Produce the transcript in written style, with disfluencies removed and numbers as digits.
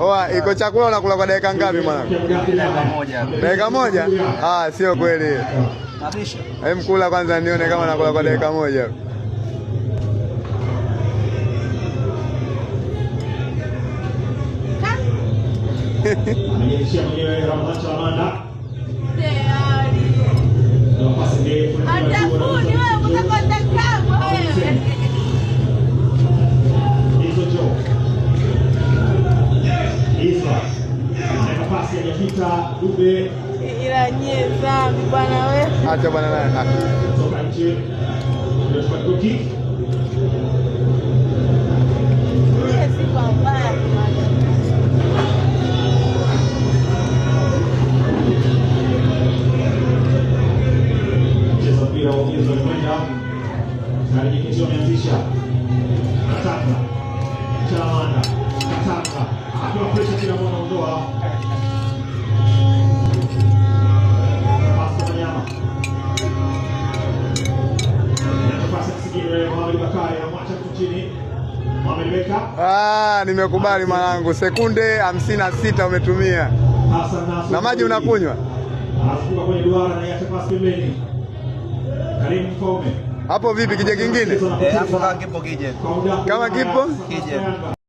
Oa, iko chakula unakula kwa dakika ngapi mwanangu? Dakika moja. Dakika moja? Sio kweli. Kabisha. Hem, kula kwanza nione kama nakula kwa dakika moja. Anaonyesha mwenyewe Ramadhani Chamanda. Atafuni wewe mtakwenda kama wewe. Hizo jo. Isa. Na pasi ya Jakita Dube. Ila nyie zambi bwana wewe. Acha bwana naye. Toka nje. Ndio kwa kick. Si mbaya. Ongeza kwenda na Jakita ameanzisha Katanga Chamanda Katanga akiwa presha kila mwana ondoa pasta Manyama na pasa kisigire Mohamed Bakari amwacha chini Mohamed Beka. Nimekubali mwanangu, sekunde 56 umetumia. Na maji unakunywa? Anafunga kwenye duara na yacha pasi pembeni. Karim Mfaume. Hapo vipi, kije kingine? Hapo kama kipo kije. Kama kipo? Kije.